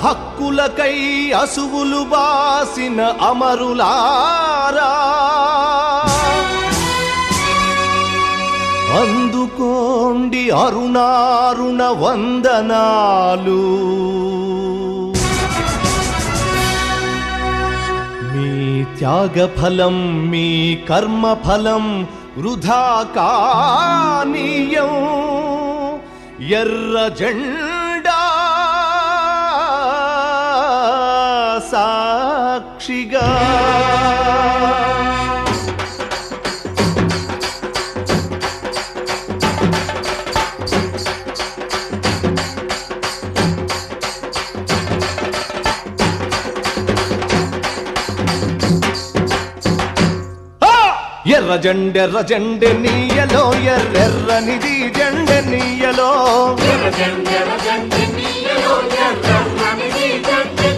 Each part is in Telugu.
హక్కులకై అసువులు బాసిన అమరులారా, అందుకోండి అరుణారుణ వందనాలు. మీ త్యాగఫలం మీ కర్మఫలం వృధా కానీయం. ఎర్ర జెండా సాక్షిగా ఎర్ర జెండె నీయలో ఎర్రెర్రనిది జెండె నీయలో. ఎర్ర జెండె నీయలో ఎర్రెర్రనిది జెండె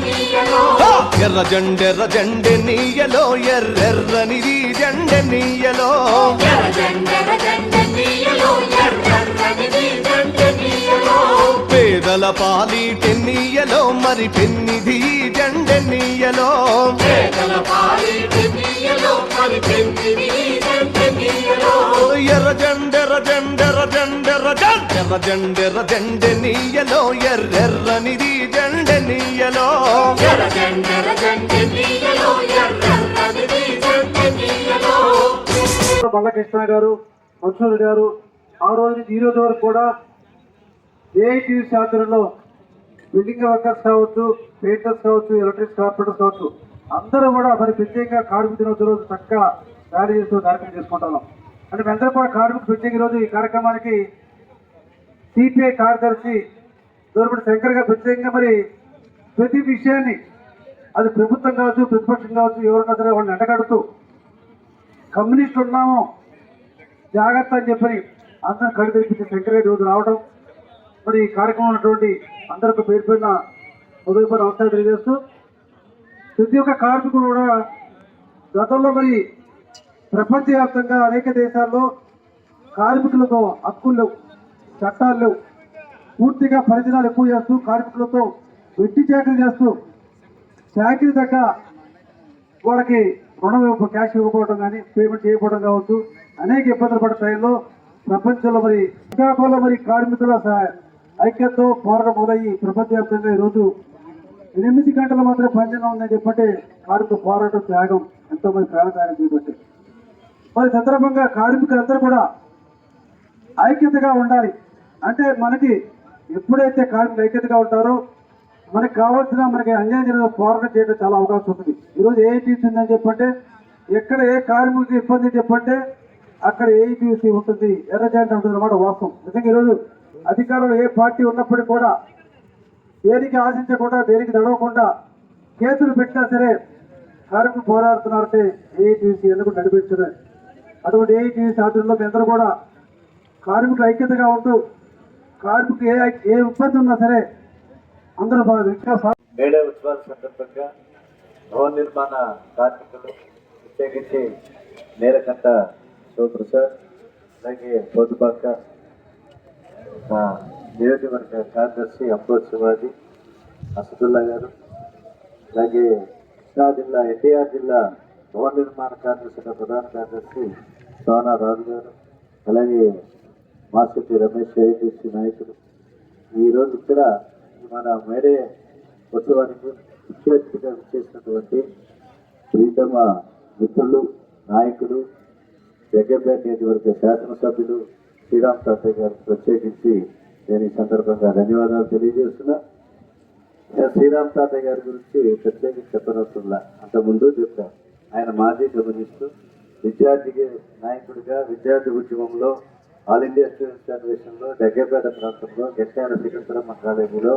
నీయలో. పేదల పాలిటె నీయలో మరి పెన్నిధి జెండె నీయలో. ఎర్ర జెండె నీయలో ఎర్రెర్రనిది జెండె నీయలో. బండ్లకృష్ణ గారు, మన్సూర్ గారు ఆ రోజు నుంచి ఈ రోజు వరకు కూడా ఏఐటీయూసీ ఆధ్వర్యంలో బిల్డింగ్ వర్కర్స్ కావచ్చు, పెయింటర్స్ కావచ్చు, ఎలక్ట్రిక్ కార్పెంటర్స్ కావచ్చు, అందరూ కూడా మరి ప్రత్యేకంగా కార్మిక దినోత్సవం రోజు చక్కగా ర్యాలీ చేస్తూ కార్యక్రమం చేసుకుంటున్నాం. అంటే మేమందరూ కూడా కార్మిక ప్రత్యేక రోజు ఈ కార్యక్రమానికి సిపిఐ కార్యదర్శి దూరపడి శంకర్ గారు ప్రత్యేకంగా మరి ప్రతి విషయాన్ని అది ప్రభుత్వం కావచ్చు, ప్రతిపక్షం కావచ్చు, ఎవరున్నా సరే వాళ్ళని ఎండగడుతూ కమ్యూనిస్టులు ఉన్నాము జాగ్రత్త అని చెప్పని అందరం కళ్ళు తెరిపించి శంకర్ గారి రోజు రావడం, మరి ఈ కార్యక్రమం ఉన్నటువంటి అందరికీ పేరు పేరున ఉదయపూర్ నమస్కారం తెలియజేస్తూ, ప్రతి ఒక్క కార్మికుడు కూడా గతంలో మరి ప్రపంచవ్యాప్తంగా అనేక దేశాల్లో కార్మికులతో హక్కులు లేవు, చట్టాలు లేవు, పూర్తిగా పరిచయాలు ఎక్కువ చేస్తూ కార్మికులతో వెట్టి చాకరీ చేస్తూ చాకరీ తగ్గ వాళ్ళకి రుణం క్యాష్ ఇవ్వకపోవడం కానీ పేమెంట్ చేయకపోవడం కావచ్చు, అనేక ఇబ్బందులు పడే టైంలో ప్రపంచంలో మరి శ్రీకాకుళంలో మరి కార్మికుల ఐక్యతతో పోరాటం మొదలయ్యి ప్రపంచవ్యాప్తంగా ఈరోజు 8 గంటల మాత్రమే పనిదినం ఉందని చెప్పంటే కార్మిక పోరాటం త్యాగం ఎంతో మంది ప్రాణ త్యాగం చేయబట్టే. మరి సందర్భంగా కార్మికులందరూ కూడా ఐక్యతగా ఉండాలి. అంటే మనకి ఎప్పుడైతే కార్మికులు ఐక్యతగా ఉంటారో మనకి కావాల్సిన మనకి అన్యాయం జరిగిన పోరాటం చేయడం చాలా అవకాశం ఉంటుంది. ఈరోజు ఏఐటీసీ ఉందని చెప్పంటే ఎక్కడ ఏ కార్మికుడికి ఇబ్బంది చెప్పంటే అక్కడ ఏఐటీసీ ఉంటుంది, ఎర్ర జెండా ఉంటుంది అన్నమాట వాస్తవం. నిజంగా ఈరోజు అధికారంలో ఏ పార్టీ ఉన్నప్పటికీ కూడా దేనికి ఆశించకుండా దేనికి నడవకుండా కేసులు పెట్టినా సరే కార్మికులు పోరాడుతున్నారంటే ఏఐటీసీ ఎందుకు నడిపించడం. అటువంటి ఏఐటీసీ ఆధ్వర్యంలో మీ అందరూ కూడా కార్మికులు ఐక్యతగా ఉంటూ కార్మికులు ఏ ఇబ్బంది ఉన్నా సరే అందరూ మేడే ఉత్సవాల సందర్భంగా భవన నిర్మాణ కార్మికులు ప్రత్యేకించి నేరకంట శివప్రసాద్, అలాగే పొద్దుపాక నియోజకవర్గ కార్యదర్శి అంబోద్ శివాజీ, అసదుల్లా గారు, అలాగే కృష్ణా జిల్లా ఎన్టీఆర్ జిల్లా భవన నిర్మాణ కార్మిక ప్రధాన కార్యదర్శి సోనా రాజు గారు, అలాగే మాస్టర్ రమేష్ ఏఐటీసీ నాయకులు ఈరోజు ఇక్కడ మన మేడే ఉత్సవానికి ముఖ్య అతిథిగా చేసినటువంటి ప్రీతమ మిత్రులు, నాయకులు, జగ్గంపేట నియోజకవర్గ శాసనసభ్యులు శ్రీరామ్ తాతయ్య గారికి ప్రత్యేకించి నేను ఈ సందర్భంగా ధన్యవాదాలు తెలియజేస్తున్నా. శ్రీరామ్ తాతయ్య గారి గురించి ప్రత్యేకించి చెప్పనవసరంలా, అంతకుముందు చెప్పాను. ఆయన మాజీ గమనిస్తూ విద్యార్థి నాయకుడిగా విద్యార్థి ఉద్యమంలో ఆల్ ఇండియా స్టూడెంట్స్ ఫెడరేషన్లో జగ్గంపేట ప్రాంతంలో గట్టాల శ్రీకాకుళం కాలేజీలో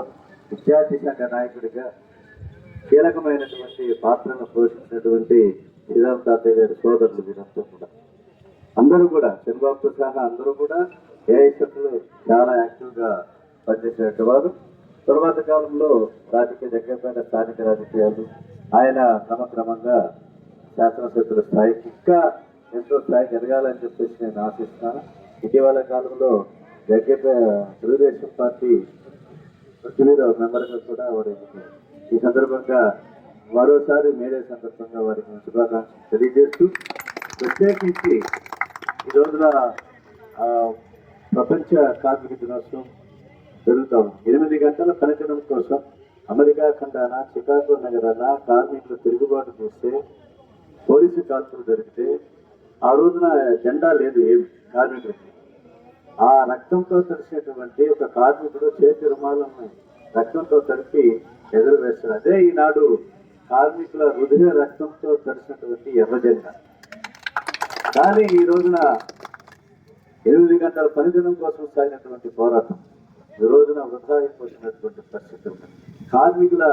విద్యార్థి సంఘ నాయకుడిగా కీలకమైనటువంటి పాత్రను పోషించినటువంటి శ్రీరామ్ తాతయ్య గారి సోదరులు వీరంతా కూడా అందరూ కూడా చంద్రబాబుతో సహా అందరూ కూడా ఏఐఎస్ఎఫ్లో చాలా యాక్టివ్గా పనిచేసేటువంటి వారు. తరువాత కాలంలో రాజకీయ జగ్గంపేట స్థానిక రాజకీయాలు ఆయన క్రమక్రమంగా శాసనసభ్యుల స్థాయికి ఇంకా ఎంతో స్థాయికి ఎదగాలని చెప్పేసి నేను ఆశిస్తున్నాను. ఇటీవల కాలంలో జగ్గంపేట తెలుగుదేశం పార్టీ పృథ్వీరావు మెంబర్గా కూడా వారు ఎన్నికయ్యారు. ఈ సందర్భంగా మరోసారి మేడే సందర్భంగా వారికి శుభాకాంక్షలు తెలియజేస్తూ ప్రత్యేకించి ఈ రోజున ప్రపంచ కార్మిక దినోత్సవం జరుగుతూ ఉంది. 8 గంటల పనిదినం కోసం అమెరికా ఖండాన చికాగో నగరాన కార్మికులు తిరుగుబాటు చేస్తే పోలీసు కాల్పులు జరిగితే ఆ రోజున జెండా లేదు ఏమి కార్మికులకి. ఆ రక్తంతో తడిసినటువంటి ఒక కార్మికుడు చేతి రుమాలను రక్తంతో తడిపి ఎదురు వేస్తారు. అదే ఈనాడు కార్మికుల రుధిర రక్తంతో తడిసినటువంటి ఎర్ర జెండా. కానీ ఈ రోజున 8 గంటల పనిదినం కోసం సాగినటువంటి పోరాటం ఈ రోజున వృధా అయిపోతున్నటువంటి పరిస్థితులు. కార్మికుల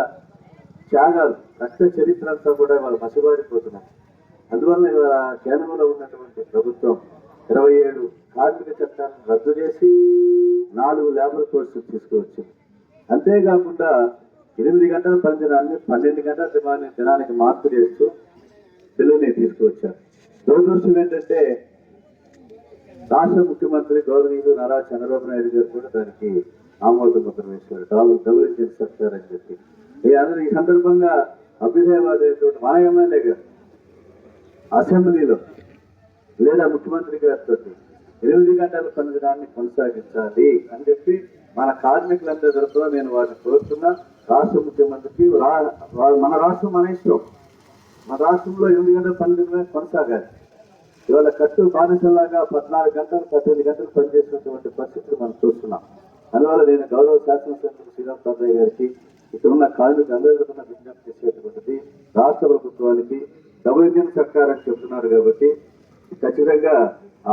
త్యాగాలు రక్త చరిత్ర అంతా కూడా వాళ్ళు మసిబారిపోతున్నారు. అందువల్ల ఇవాళ కేంద్రంలో ఉన్నటువంటి ప్రభుత్వం 27 కార్మిక చట్టాలను రద్దు చేసి 4 లేబర్ కోడ్స్ తీసుకువచ్చింది. అంతేకాకుండా 8 గంటల పనిదినాన్ని 12 గంటల దినానికి మార్పు చేస్తూ బిల్లుని తీసుకువచ్చారు. దురదృష్టం ఏంటంటే రాష్ట్ర ముఖ్యమంత్రి గౌరవనీయులు నారా చంద్రబాబు నాయుడు గారు కూడా దానికి ఆమోద ముద్ర వేశారు. డబుల్ ఇంజిన్ సర్కార్ అని చెప్పి. ఈ సందర్భంగా అభ్యుదయవాదైనటువంటి మా ఎమ్మెల్యే గారు అసెంబ్లీలో లేదా ముఖ్యమంత్రి గారితో 8 గంటల పనిదినాన్ని కొనసాగించాలి అని చెప్పి మన కార్మికులందరి తరఫున నేను వారిని కోరుతున్నా. రాష్ట్ర ముఖ్యమంత్రికి మన రాష్ట్రం మన ఇష్టం. మన రాష్ట్రంలో 8 గంటల పనిదినమే కొనసాగాలి. ఇవాళ కట్టు బానిసలాగా 14 గంటలు 18 గంటలు పనిచేసినటువంటి పరిస్థితులు మనం చూస్తున్నాం. అందువల్ల నేను గౌరవ శాసనసభ్యులు శ్రీరామ్ పర్రయ్య గారికి ఇక్కడ ఉన్న కార్మికులు అందరికీ విజ్ఞప్తి చేసేటువంటిది రాష్ట్ర ప్రభుత్వానికి డబుల్ ఇంజిన్ సర్కార్ అని చెప్తున్నారు కాబట్టి ఖచ్చితంగా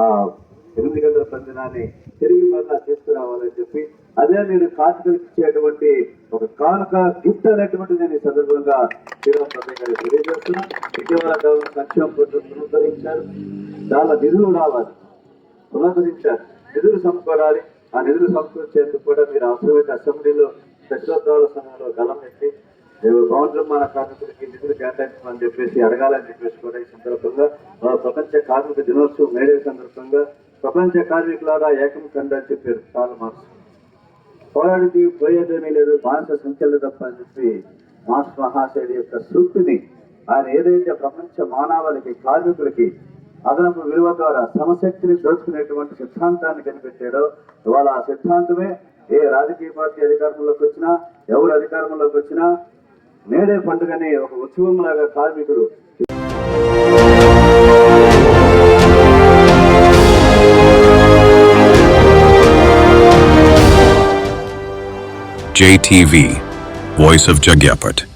ఆ 8 గంటల పనిదినాన్ని తిరిగి మళ్ళా తీసుకురావాలని చెప్పి అదే నేను కార్మికులకు ఇచ్చేటువంటి ఒక కానుక గిఫ్ట్ అనేటువంటి నేను ఈ సందర్భంగా శ్రీరామ్ పర్రయ్య గారికి తెలియజేస్తున్నా. ఇటీవల సంక్షేమ పునరుద్ధరించారు. చాలా నిధులు రావాలి, పునరుద్ధరించారు. నిధులు సమకూరాలి. ఆ నిధులు సమకూర్చేందుకు కూడా మీరు అవసరమైతే అసెంబ్లీలో ప్రశ్నోత్తరాల సమయంలో గలం ఎత్తి భవన నిర్మాణ కార్మికులకి నిధులు కేటాయించమని చెప్పేసి అడగాలని చెప్పేసి కూడా ఈ సందర్భంగా ప్రపంచ కార్మిక దినోత్సవం మేడే సందర్భంగా ప్రపంచ కార్మికులారా ఏకం కండి అని చెప్పారు కార్ల్ మార్క్స్. పోరాడికి పోయేదేమీ లేదు, బానిస సంఖ్యలు తప్ప అని చెప్పి మార్క్స్ మహాశయుడి యొక్క సూక్తిని ఆయన ఏదైతే ప్రపంచ మానవాళికి కార్మికులకి అదనపు విలువ ద్వారా శ్రమశక్తిని దోచుకునేటువంటి సిద్ధాంతాన్ని కనిపెట్టాడో ఇవాళ ఆ సిద్ధాంతమే ఏ రాజకీయ పార్టీ అధికారంలోకి వచ్చినా ఎవరు అధికారంలోకి వచ్చినా మేడే పండుగని ఒక ఉత్సవంలాగా కార్మికుడు JTV, Voice of Jagyapet.